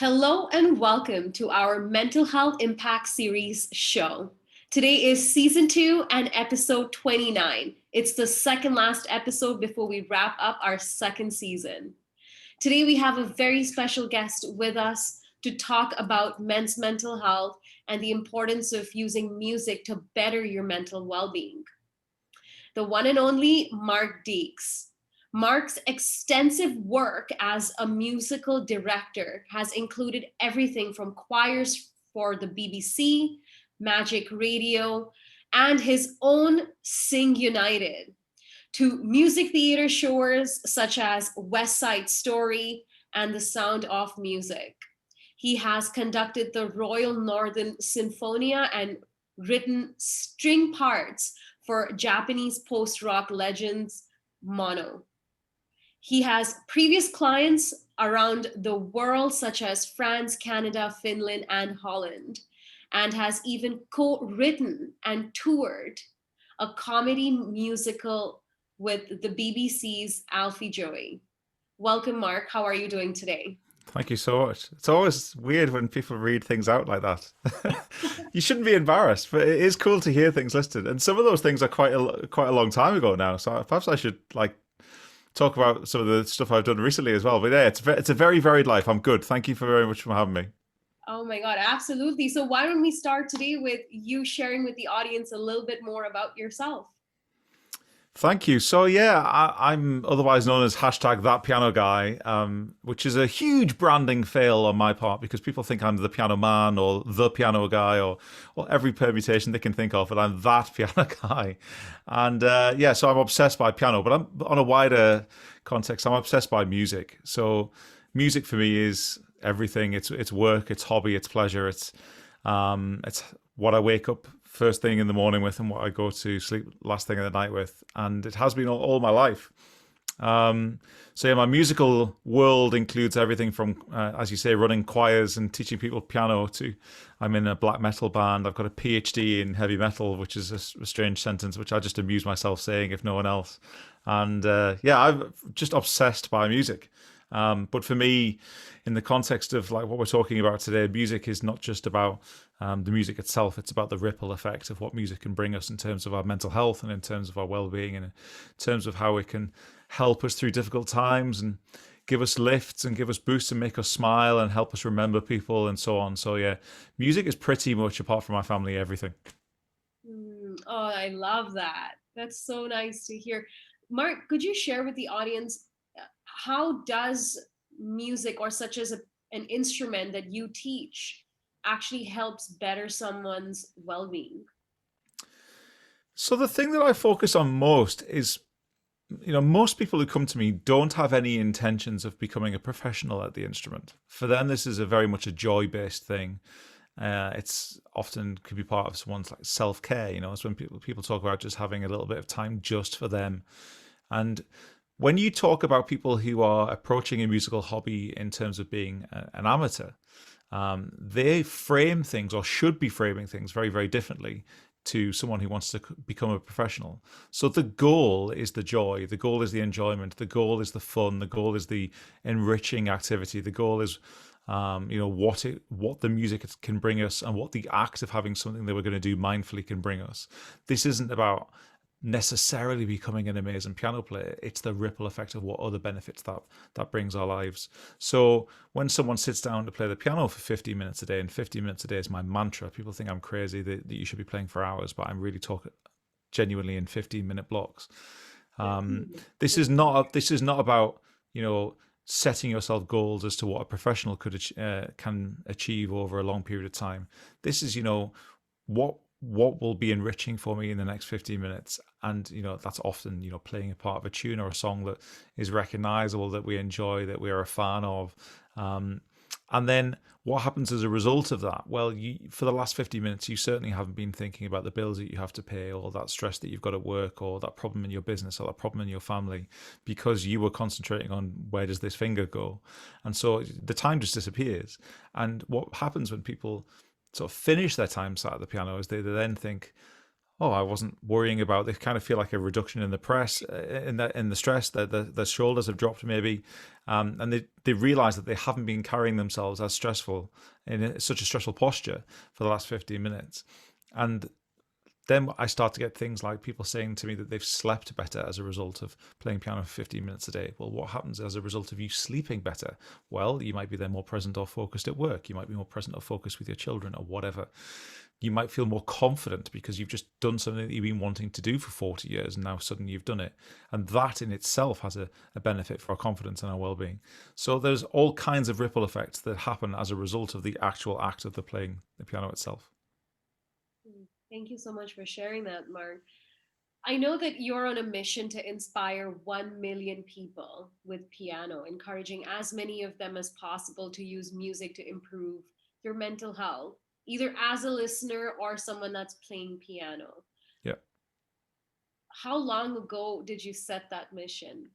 Hello and welcome to our Mental Health Impact Series show. Today is season 2 and episode 29. It's the second last episode before we wrap up our second season. Today we have a very special guest with us to talk about men's mental health and the importance of using music to better your mental well-being. The one and only Mark Deeks. Mark's extensive work as a musical director has included everything from choirs for the BBC, Magic Radio, and his own Sing United, to music theater shows such as West Side Story and The Sound of Music. He has conducted the Royal Northern Sinfonia and written string parts for Japanese post-rock legends Mono. He has previous clients around the world, such as France, Canada, Finland, and Holland, and has even co-written and toured a comedy musical with the BBC's Alfie Joey. Welcome, Mark. How are you doing today? Thank you so much. It's always weird when people read things out like that. You shouldn't be embarrassed, but it is cool to hear things listed. And some of those things are quite a long time ago now. So perhaps I should talk about some of the stuff I've done recently as well. But yeah, it's a very varied life. I'm good. Thank you very much for having me. Oh my God, absolutely. So why don't we start today with you sharing with the audience a little bit more about yourself? Thank you. So yeah, I'm otherwise known as hashtag that piano guy, which is a huge branding fail on my part because people think I'm the piano man or the piano guy or every permutation they can think of, but I'm that piano guy. And yeah, so I'm obsessed by piano, but I'm on a wider context. I'm obsessed by music. So music for me is everything. It's work, it's hobby, it's pleasure, it's what I wake up first thing in the morning with and what I go to sleep last thing of the night with. And it has been all my life. So yeah, my musical world includes everything from, as you say, running choirs and teaching people piano to I'm in a black metal band. I've got a PhD in heavy metal, which is a strange sentence, which I just amuse myself saying if no one else. And yeah, I'm just obsessed by music. But for me, in the context of like what we're talking about today, music is not just about the music itself. It's about the ripple effect of what music can bring us in terms of our mental health and in terms of our well-being and in terms of how it can help us through difficult times and give us lifts and give us boosts and make us smile and help us remember people and so on. So yeah, music is pretty much, apart from my family, everything. Oh, I love that. That's so nice to hear. Mark, could you share with the audience how does music or such as an instrument that you teach actually helps better someone's well-being? So the thing that I focus on most is, most people who come to me don't have any intentions of becoming a professional at the instrument. For them, this is a very much a joy-based thing. It's often could be part of someone's like self-care. It's when people talk about just having a little bit of time just for them. And when you talk about people who are approaching a musical hobby in terms of being an amateur, they frame things or should be framing things very, very differently to someone who wants to become a professional. So the goal is the joy, the goal is the enjoyment, the goal is the fun, the goal is the enriching activity, the goal is what the music can bring us and what the act of having something that we're going to do mindfully can bring us. This isn't about necessarily becoming an amazing piano player. It's the ripple effect of what other benefits that brings our lives. So when someone sits down to play the piano for 15 minutes a day, and 15 minutes a day is my mantra, people think I'm crazy that you should be playing for hours, but I'm really talking genuinely in 15-minute blocks. This is not about setting yourself goals as to what a professional can achieve over a long period of time. This is what will be enriching for me in the next 15 minutes. And, that's often, playing a part of a tune or a song that is recognizable, that we enjoy, that we are a fan of. And then what happens as a result of that? Well, for the last 50 minutes, you certainly haven't been thinking about the bills that you have to pay or that stress that you've got at work or that problem in your business or that problem in your family because you were concentrating on where does this finger go? And so the time just disappears. And what happens when people sort of finish their time sat at the piano is they then think, oh, I wasn't worrying about. They kind of feel like a reduction in the press, in the stress. That the shoulders have dropped maybe, and they realize that they haven't been carrying themselves as stressful such a stressful posture for the last 15 minutes, and then I start to get things like people saying to me that they've slept better as a result of playing piano for 15 minutes a day. Well, what happens as a result of you sleeping better? Well, you might be then more present or focused at work. You might be more present or focused with your children or whatever. You might feel more confident because you've just done something that you've been wanting to do for 40 years and now suddenly you've done it. And that in itself has a benefit for our confidence and our well-being. So there's all kinds of ripple effects that happen as a result of the actual act of the playing the piano itself. Thank you so much for sharing that, Mark. I know that you're on a mission to inspire 1 million people with piano, encouraging as many of them as possible to use music to improve your mental health, either as a listener or someone that's playing piano. Yeah. How long ago did you set that mission?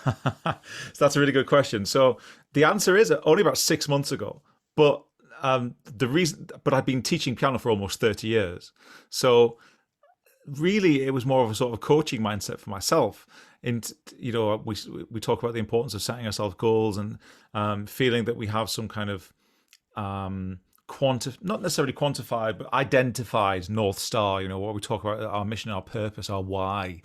So that's a really good question. So the answer is only about 6 months ago. But but I've been teaching piano for almost 30 years. So really, it was more of a sort of coaching mindset for myself. And we talk about the importance of setting ourselves goals and feeling that we have some kind of not necessarily quantified, but identified North Star. What we talk about, our mission, our purpose, our why.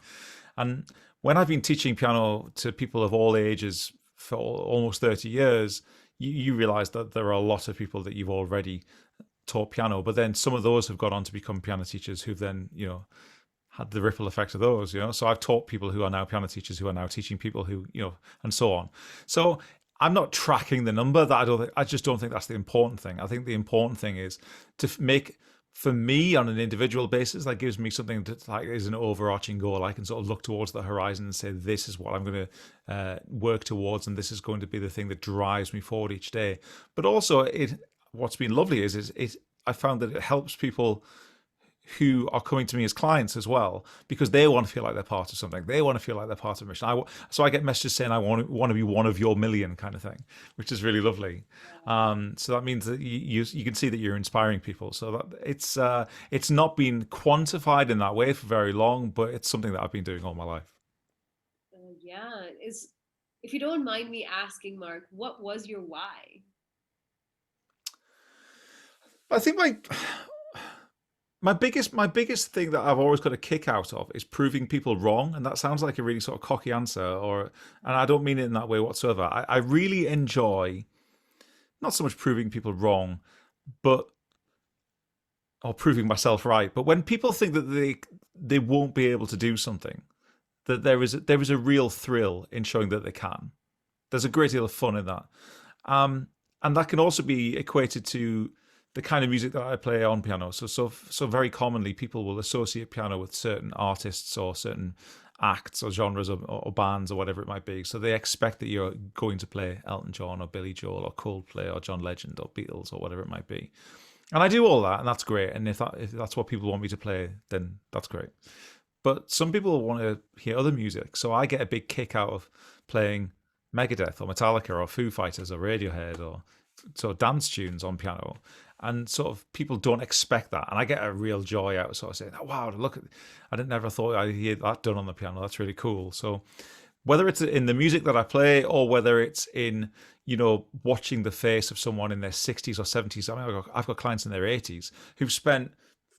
And when I've been teaching piano to people of all ages for almost 30 years, you realize that there are a lot of people that you've already taught piano, but then some of those have gone on to become piano teachers who've then, had the ripple effect of those, So I've taught people who are now piano teachers who are now teaching people who, and so on. So I'm not tracking the number. I just don't think that's the important thing. I think the important thing is to make, for me on an individual basis, that gives me something that like is an overarching goal. I can sort of look towards the horizon and say, this is what I'm going to work towards, and this is going to be the thing that drives me forward each day. But also, what's been lovely is I found that it helps people who are coming to me as clients as well, because they want to feel like they're part of something. They want to feel like they're part of a mission. So I get messages saying, I want to be one of your million kind of thing, which is really lovely. So that means that you can see that you're inspiring people. So that it's not been quantified in that way for very long, but it's something that I've been doing all my life. Yeah, if you don't mind me asking, Mark, what was your why? I think my biggest thing that I've always got a kick out of is proving people wrong, and that sounds like a really sort of cocky answer, and I don't mean it in that way whatsoever. I really enjoy not so much proving people wrong, or proving myself right. But when people think that they won't be able to do something, that there is a real thrill in showing that they can. There's a great deal of fun in that, and that can also be equated to the kind of music that I play on piano. So very commonly people will associate piano with certain artists or certain acts or genres or bands or whatever it might be. So they expect that you're going to play Elton John or Billy Joel or Coldplay or John Legend or Beatles or whatever it might be. And I do all that, and that's great. And if that's what people want me to play, then that's great. But some people want to hear other music. So I get a big kick out of playing Megadeth or Metallica or Foo Fighters or Radiohead or sort of dance tunes on piano. And sort of people don't expect that, and I get a real joy out of sort of saying, "Oh wow, look! I never thought I'd hear that done on the piano. That's really cool." So, whether it's in the music that I play or whether it's in watching the face of someone in their 60s or 70s, I mean, I've got clients in their 80s who've spent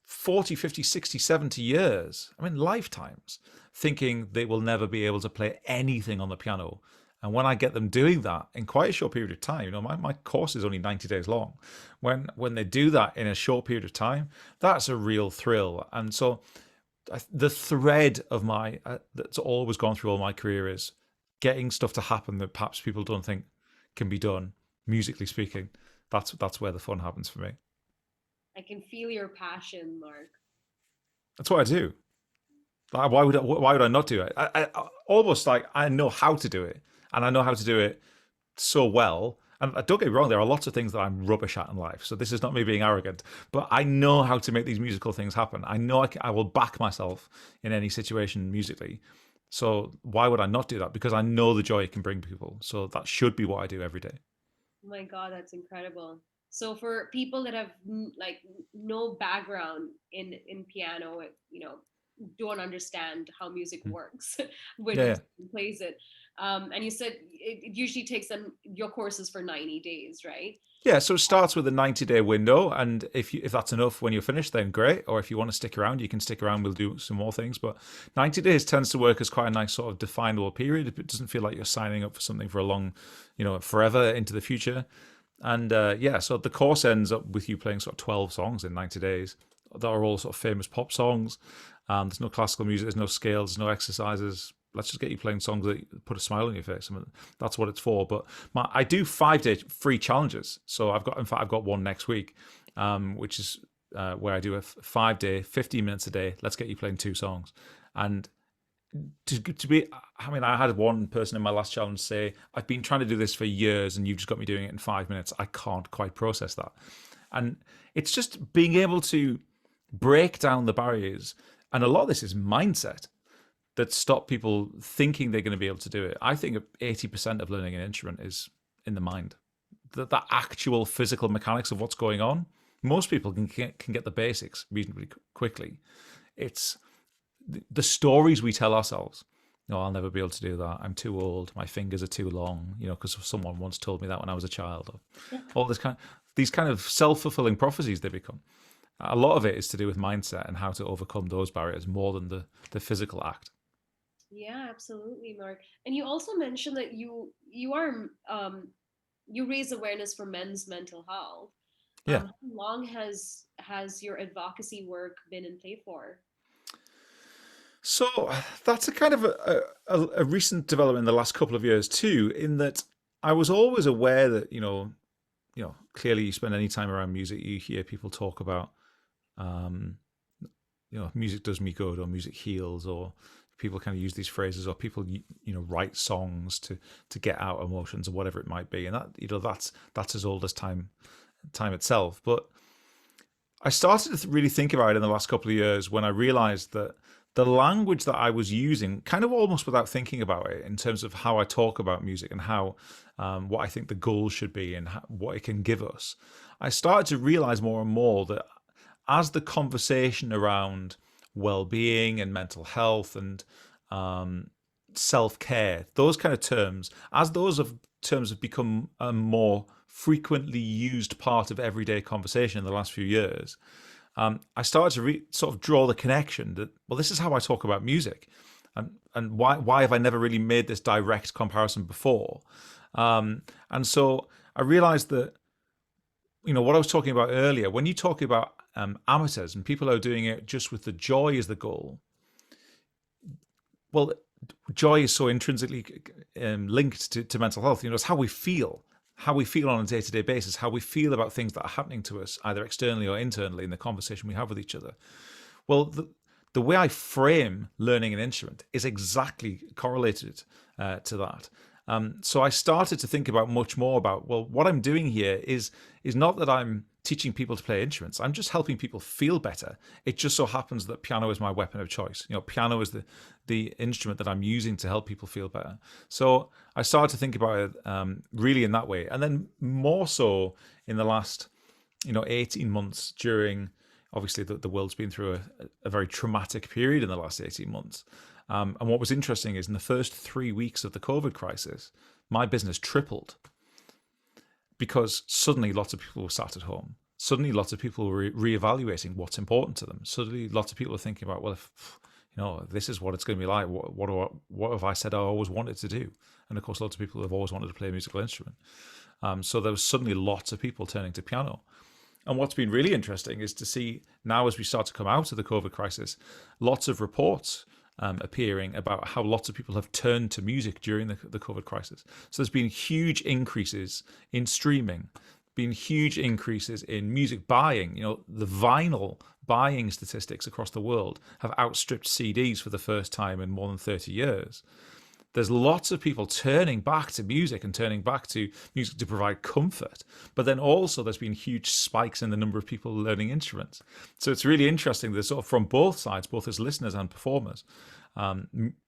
40, 50, 60, 70 years, I mean lifetimes, thinking they will never be able to play anything on the piano. And when I get them doing that in quite a short period of time, my course is only 90 days long. When they do that in a short period of time, that's a real thrill. And so the thread of that's always gone through all my career is getting stuff to happen that perhaps people don't think can be done, musically speaking. That's where the fun happens for me. I can feel your passion, Mark. That's what I do. Why would I not do it? I almost like I know how to do it, and I know how to do it so well. And don't get me wrong, there are lots of things that I'm rubbish at in life. So this is not me being arrogant, but I know how to make these musical things happen. I know I will back myself in any situation musically. So why would I not do that? Because I know the joy it can bring people. So that should be what I do every day. Oh my God, that's incredible. So for people that have like no background in piano, don't understand how music Mm. works when Yeah, when yeah. someone plays it. And you said it usually takes them your courses for 90 days, right? Yeah, so it starts with a 90-day window, and if that's enough when you're finished, then great. Or if you want to stick around, you can stick around. We'll do some more things, but 90 days tends to work as quite a nice sort of definable period. It doesn't feel like you're signing up for something for a long, forever into the future. And yeah, so the course ends up with you playing sort of 12 songs in 90 days. That are all sort of famous pop songs. There's no classical music, there's no scales, no exercises. Let's just get you playing songs that put a smile on your face. I mean, that's what it's for. But I do 5-day free challenges. So in fact, I've got one next week, which is where I do a 5-day, 15 minutes a day. Let's get you playing 2 songs. And I mean, I had one person in my last challenge say, I've been trying to do this for years and you've just got me doing it in 5 minutes. I can't quite process that. And it's just being able to break down the barriers. And a lot of this is mindset that stop people thinking they're going to be able to do it. I think 80% of learning an instrument is in the mind. The actual physical mechanics of what's going on, most people can get the basics reasonably quickly. It's the stories we tell ourselves. No, I'll never be able to do that. I'm too old. My fingers are too long. Because someone once told me that when I was a child. Or all these kind of self-fulfilling prophecies they become. A lot of it is to do with mindset and how to overcome those barriers more than the physical act. Yeah, absolutely, Mark. And you also mentioned that you raise awareness for men's mental health. Yeah. How long has your advocacy work been in play for? So that's a kind of a recent development in the last couple of years too, in that I was always aware that, clearly you spend any time around music, you hear people talk about, um, music does me good or music heals, or people kind of use these phrases, or people, write songs to get out emotions or whatever it might be. And that's as old as time itself. But I started to really think about it in the last couple of years when I realized that the language that I was using, kind of almost without thinking about it, in terms of how I talk about music and how what I think the goal should be and what it can give us, I started to realize more and more that as the conversation around well-being and mental health and self-care, those kind of terms, as terms have become a more frequently used part of everyday conversation in the last few years, I started to sort of draw the connection that, well, this is how I talk about music. And why have I never really made this direct comparison before? And so I realized that, what I was talking about earlier, when you talk about amateurs and people who are doing it just with the joy as the goal, well, joy is so intrinsically linked to mental health. It's how we feel on a day-to-day basis, how we feel about things that are happening to us, either externally or internally, in the conversation we have with each other. Well, the way I frame learning an instrument is exactly correlated to that. So I started to think about much more about, well, what I'm doing here is not that I'm teaching people to play instruments. I'm just helping people feel better. It just so happens that piano is my weapon of choice. Piano is the instrument that I'm using to help people feel better. So I started to think about it really in that way. And then more so in the last, 18 months during, obviously the world's been through a very traumatic period in the last 18 months. And what was interesting is in the first 3 weeks of the COVID crisis, my business tripled because suddenly lots of people were sat at home. Suddenly lots of people were reevaluating what's important to them. Suddenly lots of people were thinking about, well, if this is what it's going to be like, what have I said I always wanted to do? And of course, lots of people have always wanted to play a musical instrument. So there was suddenly lots of people turning to piano. And what's been really interesting is to see now, as we start to come out of the COVID crisis, lots of reports appearing about how lots of people have turned to music during the COVID crisis. So there's been huge increases in streaming, been huge increases in music buying. The vinyl buying statistics across the world have outstripped CDs for the first time in more than 30 years. There's lots of people turning back to music and turning back to music to provide comfort. But then also there's been huge spikes in the number of people learning instruments. So it's really interesting that sort of from both sides, both as listeners and performers,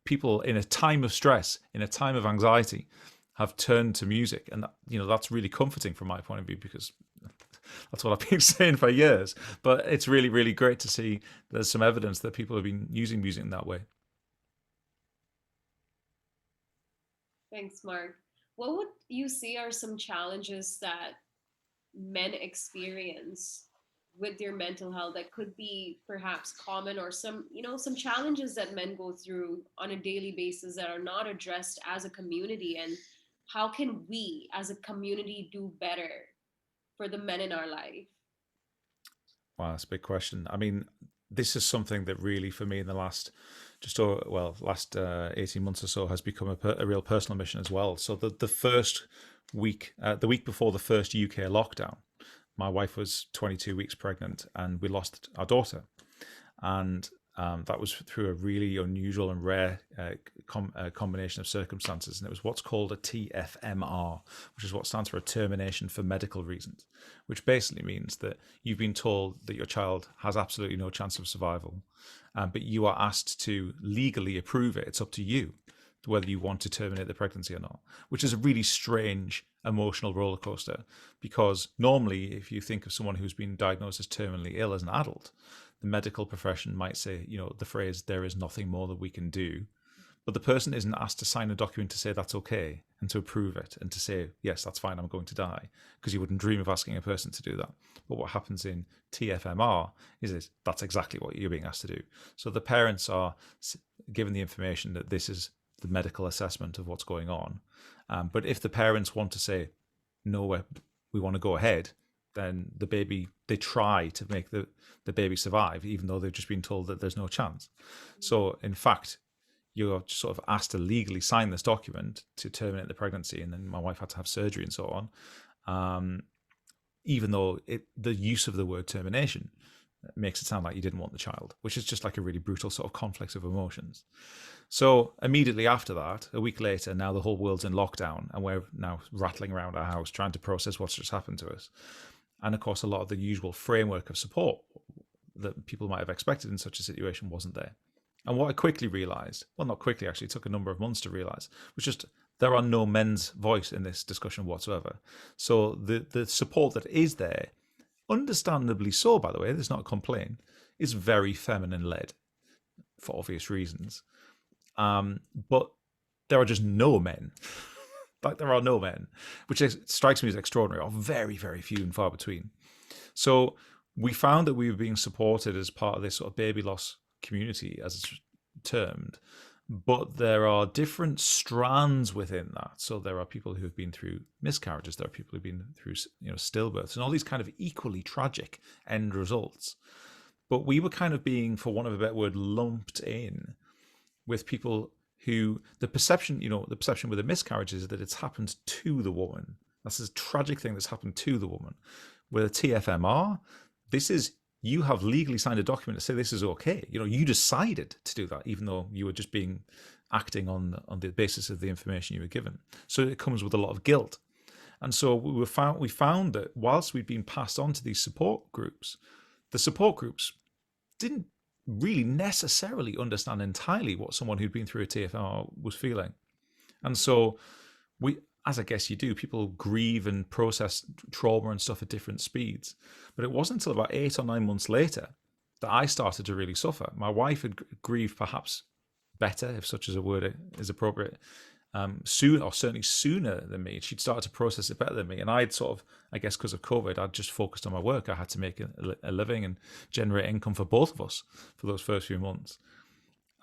people in a time of stress, in a time of anxiety, have turned to music. And that's really comforting from my point of view, because That's what I've been saying for years. But it's really, really great to see there's some evidence that people have been using music in that way. Thanks, Mark. What would you say are some challenges that men experience with their mental health that could be perhaps common, or some, some challenges that men go through on a daily basis that are not addressed as a community, and how can we as a community do better for the men in our life? Wow, that's a big question. I mean, this is something that really, for me, in the last last 18 months or so, has become a real personal mission as well. So the first week, the week before the first UK lockdown, my wife was 22 weeks pregnant, and we lost our daughter, and that was through a really unusual and rare combination of circumstances. And it was what's called a TFMR, which is what stands for a termination for medical reasons, which basically means that you've been told that your child has absolutely no chance of survival, but you are asked to legally approve it. It's up to you whether you want to terminate the pregnancy or not, which is a really strange emotional roller coaster, because normally if you think of someone who's been diagnosed as terminally ill as an adult, the medical profession might say, the phrase, there is nothing more that we can do. But the person isn't asked to sign a document to say that's okay and to approve it and to say, yes, that's fine, I'm going to die, because you wouldn't dream of asking a person to do that. But what happens in TFMR is that's exactly what you're being asked to do. So the parents are given the information that this is the medical assessment of what's going on. But if the parents want to say, no, we want to go ahead, then they try to make the baby survive, even though they've just been told that there's no chance. So in fact, you're sort of asked to legally sign this document to terminate the pregnancy, and then my wife had to have surgery and so on, even though the use of the word termination makes it sound like you didn't want the child, which is just like a really brutal sort of conflict of emotions. So immediately after that, a week later, now the whole world's in lockdown, and we're now rattling around our house trying to process what's just happened to us. And of course, a lot of the usual framework of support that people might have expected in such a situation wasn't there. And what I quickly realized, well, not quickly, actually, it took a number of months to realize, was just there are no men's voice in this discussion whatsoever. So the support that is there, understandably so, by the way, there's not a complaint, is very feminine led for obvious reasons. But there are just no men. Like, there are no men, which strikes me as extraordinary, or very, very few and far between. So we found that we were being supported as part of this sort of baby loss community, as it's termed, but there are different strands within that. So there are people who have been through miscarriages, there are people who've been through stillbirths, and all these kind of equally tragic end results. But we were kind of being, for want of a better word, lumped in with people who the perception with a miscarriage is that it's happened to the woman. That's a tragic thing that's happened to the woman. With a TFMR, this is, you have legally signed a document to say this is okay. You decided to do that, even though you were just acting on the basis of the information you were given. So it comes with a lot of guilt. And so we found that whilst we'd been passed on to these support groups, the support groups didn't really necessarily understand entirely what someone who'd been through a TFR was feeling. And so as I guess you do, people grieve and process trauma and stuff at different speeds. But it wasn't until about 8 or 9 months later that I started to really suffer. My wife had grieved perhaps better, if such as a word is appropriate, soon, or certainly sooner than me. She'd started to process it better than me. And I'd sort of, I guess because of COVID, I'd just focused on my work. I had to make a living and generate income for both of us for those first few months.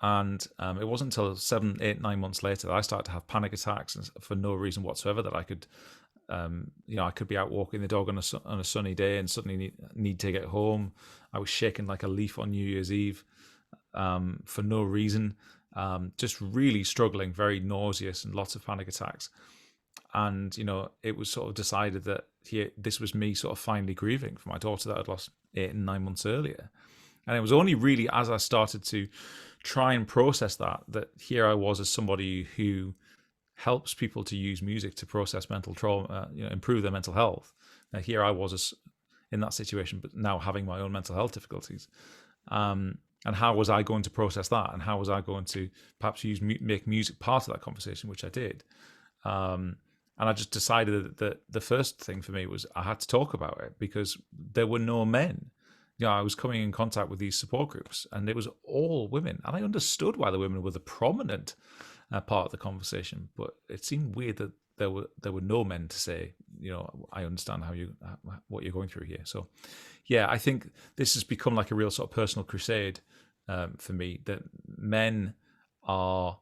And it wasn't until 7, 8, 9 months later that I started to have panic attacks for no reason whatsoever, that I could, I could be out walking the dog on a sunny day and suddenly need to get home. I was shaking like a leaf on New Year's Eve for no reason. Just really struggling, very nauseous, and lots of panic attacks. And, it was sort of decided that this was me sort of finally grieving for my daughter that I'd lost 8 and 9 months earlier. And it was only really as I started to try and process that here I was as somebody who helps people to use music to process mental trauma, improve their mental health. Now, here I was in that situation, but now having my own mental health difficulties. And how was I going to process that? And how was I going to perhaps make music part of that conversation, which I did. And I just decided that the first thing for me was I had to talk about it because there were no men. I was coming in contact with these support groups, and it was all women, and I understood why the women were the prominent part of the conversation, but it seemed weird that there were no men to say, I understand what you're going through here. So, yeah, I think this has become like a real sort of personal crusade for me, that men are,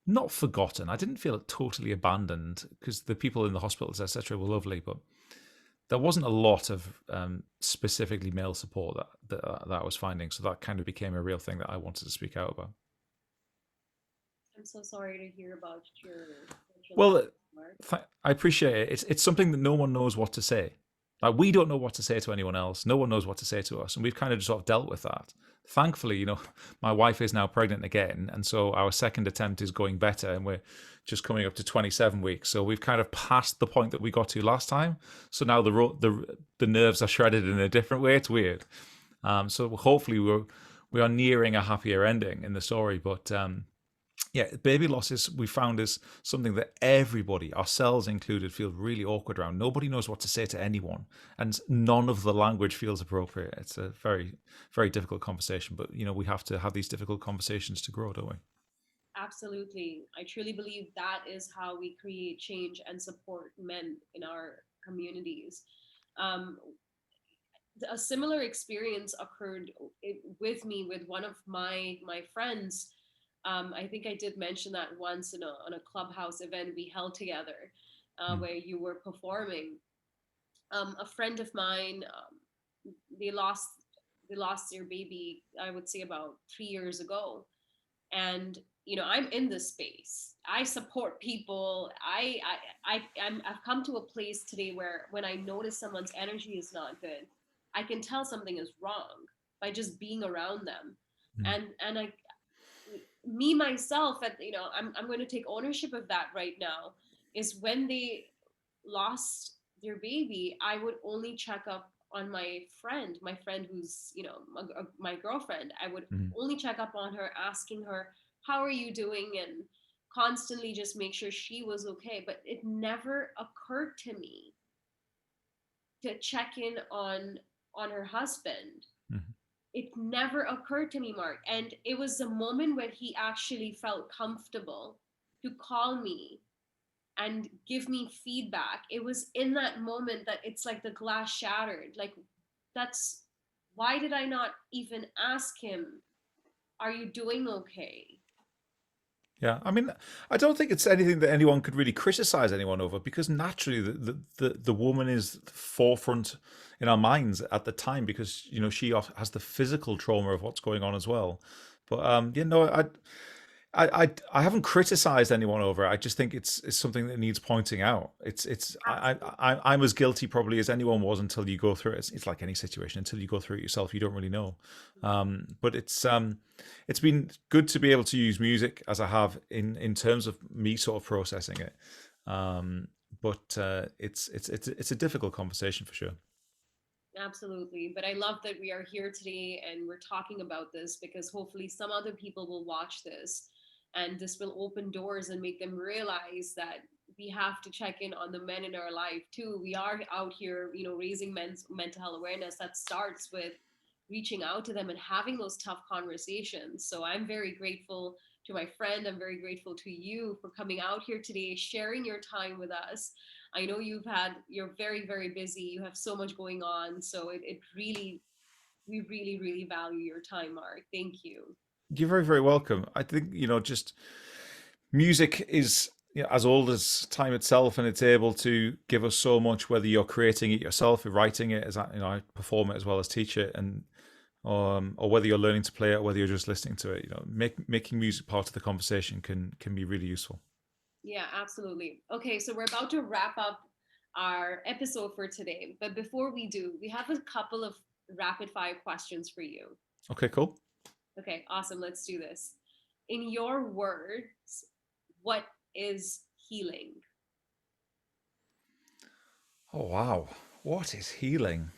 not forgotten. I didn't feel totally abandoned because the people in the hospitals, etc., were lovely, but there wasn't a lot of specifically male support that I was finding. So that kind of became a real thing that I wanted to speak out about. I'm so sorry to hear about your loss, Well, Mark. I appreciate it. It's something that no one knows what to say. Like, we don't know what to say to anyone else. No one knows what to say to us, and we've kind of just sort of dealt with that. Thankfully, my wife is now pregnant again, and so our second attempt is going better, and we're just coming up to 27 weeks. So we've kind of passed the point that we got to last time. So now the nerves are shredded in a different way. It's weird. So hopefully we are nearing a happier ending in the story, but. Yeah, baby losses we found is something that everybody, ourselves included, feel really awkward around. Nobody knows what to say to anyone, and none of the language feels appropriate. It's a very, very difficult conversation, but we have to have these difficult conversations to grow, don't we? Absolutely. I truly believe that is how we create change and support men in our communities. Um, a similar experience occurred with me with one of my friends. I think I did mention that once on a clubhouse event we held together, Mm. where you were performing. A friend of mine, they lost they lost their baby, I would say about 3 years ago, and I'm in this space. I support people. I've come to a place today where when I notice someone's energy is not good, I can tell something is wrong by just being around them. Mm. And I me myself, at I'm going to take ownership of that right now. Is when they lost their baby, I would only check up on my friend who's my girlfriend. I would Mm. only check up on her, asking her, how are you doing, and constantly just make sure she was okay. But it never occurred to me to check in on her husband. Mm. It never occurred to me, Mark. And it was the moment when he actually felt comfortable to call me and give me feedback. It was in that moment that it's like the glass shattered. Like, that's why did I not even ask him, are you doing okay? Yeah, I mean, I don't think it's anything that anyone could really criticize anyone over, because naturally the woman is the forefront in our minds at the time, because she has the physical trauma of what's going on as well. But I haven't criticized anyone over it. I just think it's something that needs pointing out. I'm as guilty probably as anyone was until you go through it. It's like any situation. Until you go through it yourself, you don't really know. But it's been good to be able to use music as I have in terms of me sort of processing it. But it's a difficult conversation for sure. Absolutely. But I love that we are here today and we're talking about this because hopefully some other people will watch this and this will open doors and make them realize that we have to check in on the men in our life too. We are out here, raising men's mental health awareness. That starts with reaching out to them and having those tough conversations. So I'm very grateful to my friend. I'm very grateful to you for coming out here today, sharing your time with us. I know you're very, very busy. You have so much going on. So it really, we really, really value your time, Mark. Thank you. You're very, very welcome. I think, just music is, as old as time itself, and it's able to give us so much, whether you're creating it yourself, you're writing it, as I perform it as well as teach it, and or whether you're learning to play it, or whether you're just listening to it. Making music part of the conversation can be really useful. Yeah, absolutely. Okay, so we're about to wrap up our episode for today. But before we do, we have a couple of rapid fire questions for you. Okay, cool. Okay, awesome. Let's do this. In your words, what is healing? Oh wow, what is healing?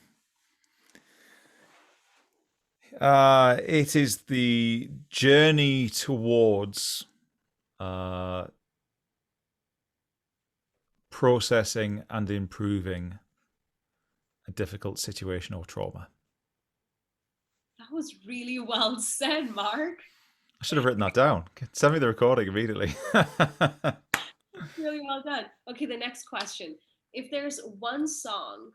It is the journey towards uh, processing and improving a difficult situation or trauma. That was really well said, Mark. I should have written that down. Send me the recording immediately. Really well done. Okay, the next question. If there's one song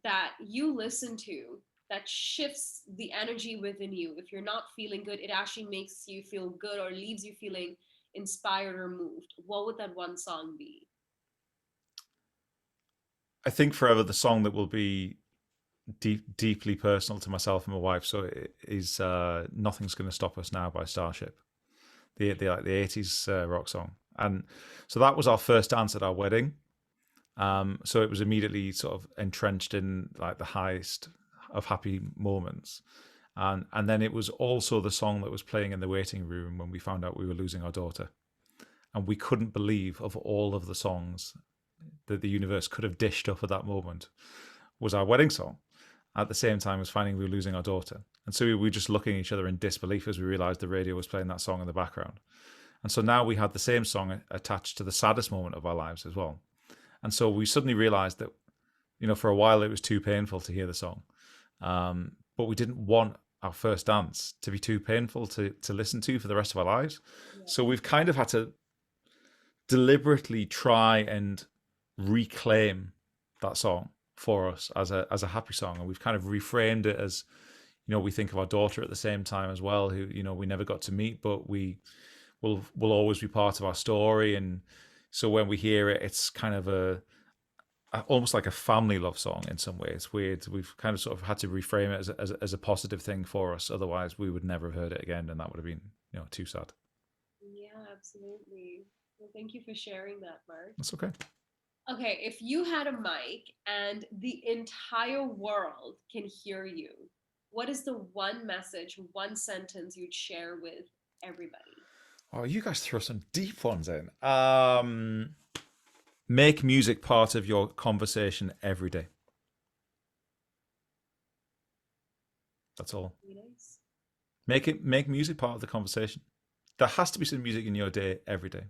that you listen to that shifts the energy within you, if you're not feeling good, it actually makes you feel good or leaves you feeling inspired or moved, what would that one song be? I think forever the song that will be deeply personal to myself and my wife. So it is "Nothing's Gonna Stop Us Now" by Starship, the 80s rock song, and so that was our first dance at our wedding. So it was immediately sort of entrenched in like the highest of happy moments, and then it was also the song that was playing in the waiting room when we found out we were losing our daughter, and we couldn't believe of all of the songs that the universe could have dished up at that moment was our wedding song at the same time as finding we were losing our daughter. And so we were just looking at each other in disbelief as we realized the radio was playing that song in the background. And so now we had the same song attached to the saddest moment of our lives as well. And so we suddenly realized that, for a while it was too painful to hear the song. But we didn't want our first dance to be too painful to listen to for the rest of our lives. Yeah. So we've kind of had to deliberately try and reclaim that song for us as a happy song, and we've kind of reframed it as, we think of our daughter at the same time as well, who we never got to meet, but we will always be part of our story. And so when we hear it, it's kind of almost like a family love song in some way. It's weird. We've kind of sort of had to reframe it as a positive thing for us. Otherwise, we would never have heard it again, and that would have been too sad. Yeah, absolutely. Well, thank you for sharing that, Mark. That's okay. Okay, if you had a mic and the entire world can hear you, what is the one message, one sentence you'd share with everybody? Oh, you guys throw some deep ones in. Make music part of your conversation every day. That's all. Nice. Make music part of the conversation. There has to be some music in your day every day.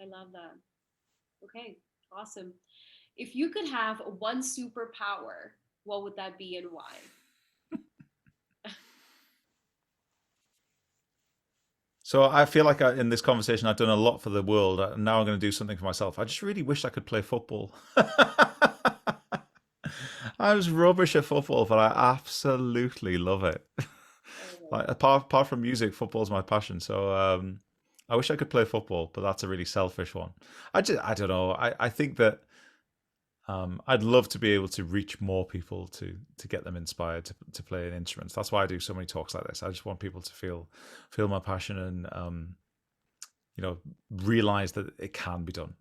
I love that. Okay, awesome. If you could have one superpower, what would that be and why? So I feel like in this conversation, I've done a lot for the world. Now I'm going to do something for myself. I just really wish I could play football. I was rubbish at football, but I absolutely love it. Like apart from music, football's my passion. So I wish I could play football, but that's a really selfish one. I don't know. I think that I'd love to be able to reach more people to get them inspired to play an instrument. That's why I do so many talks like this. I just want people to feel my passion and realize that it can be done.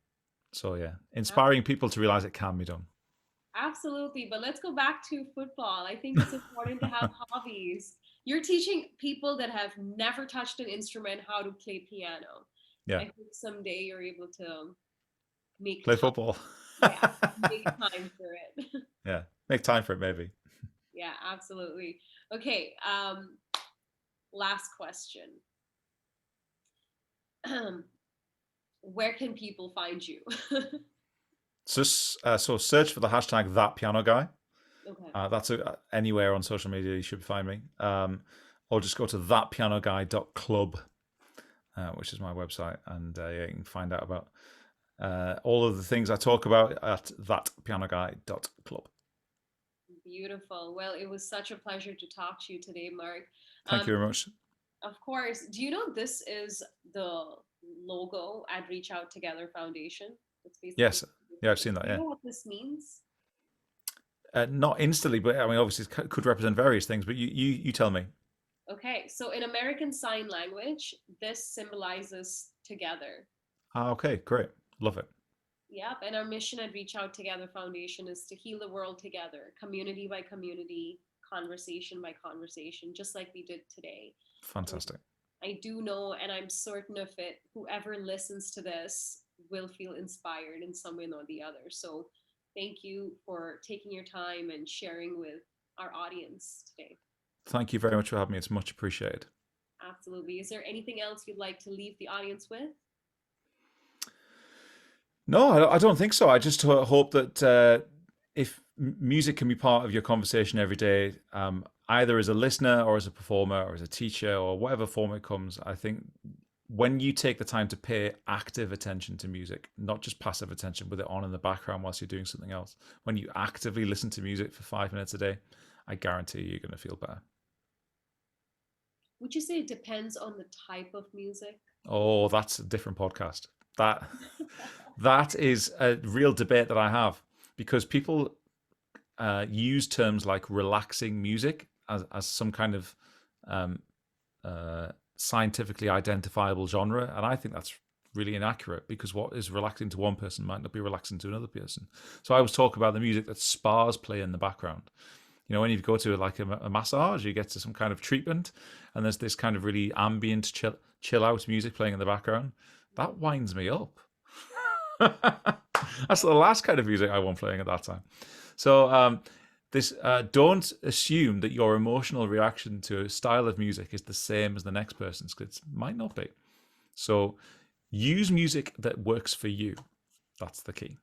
So yeah, inspiring people to realize it can be done. Absolutely, but let's go back to football. I think it's important to have hobbies. You're teaching people that have never touched an instrument how to play piano. Yeah. I think someday you're able to play football. Yeah, make time for it. Yeah, make time for it, maybe. Yeah, absolutely. Okay, last question. Where can people find you? So search for the hashtag #ThatPianoGuy. Okay. That's anywhere on social media you should find me. Or just go to thatpianoguy.club, which is my website, and you can find out about all of the things I talk about at thatpianoguy.club. Beautiful. Well, it was such a pleasure to talk to you today, Mark. Thank you very much. Of course. Do you know this is the logo at Reach Out Together Foundation? Yes. Yeah, I've seen that. Do you know what this means? Not instantly, but I mean, obviously, it could represent various things. But you tell me. Okay, so in American Sign Language, this symbolizes together. Okay, great. Love it. Yep, and our mission at Reach Out Together Foundation is to heal the world together, community by community, conversation by conversation, just like we did today. Fantastic. I do know, and I'm certain of it, whoever listens to this will feel inspired in some way or the other. So thank you for taking your time and sharing with our audience today. Thank you very much for having me. It's much appreciated. Absolutely. Is there anything else you'd like to leave the audience with? No, I don't think so. I just hope that if music can be part of your conversation every day, either as a listener or as a performer or as a teacher or whatever form it comes, I think when you take the time to pay active attention to music, not just passive attention with it on in the background whilst you're doing something else, when you actively listen to music for 5 minutes a day, I guarantee you're going to feel better. Would you say it depends on the type of music? Oh, that's a different podcast. That that is a real debate that I have because people use terms like relaxing music as some kind of um, scientifically identifiable genre, and I think that's really inaccurate because what is relaxing to one person might not be relaxing to another person. So I was talking about the music that spas play in the background. You know, when you go to like a massage, you get to some kind of treatment, and there's this kind of really ambient, chill out music playing in the background. That winds me up. That's the last kind of music I want playing at that time. So this don't assume that your emotional reaction to a style of music is the same as the next person's, because it might not be. So use music that works for you. That's the key.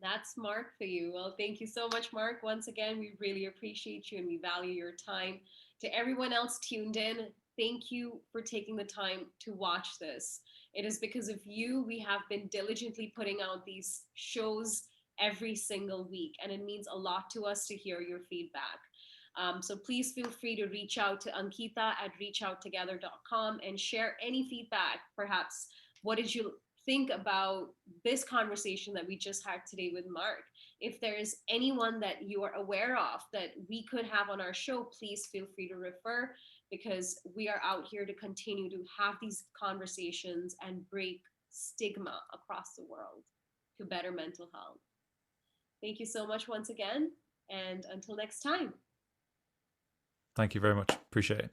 That's Mark for you. Well, thank you so much, Mark. Once again, we really appreciate you and we value your time. To everyone else tuned in, thank you for taking the time to watch this. It is because of you we have been diligently putting out these shows every single week, and it means a lot to us to hear your feedback. So please feel free to reach out to Ankita at reachouttogether.com and share any feedback. Perhaps, what did you think about this conversation that we just had today with Mark? If there is anyone that you are aware of that we could have on our show, please feel free to refer, because we are out here to continue to have these conversations and break stigma across the world to better mental health. Thank you so much once again, and until next time. Thank you very much. Appreciate it.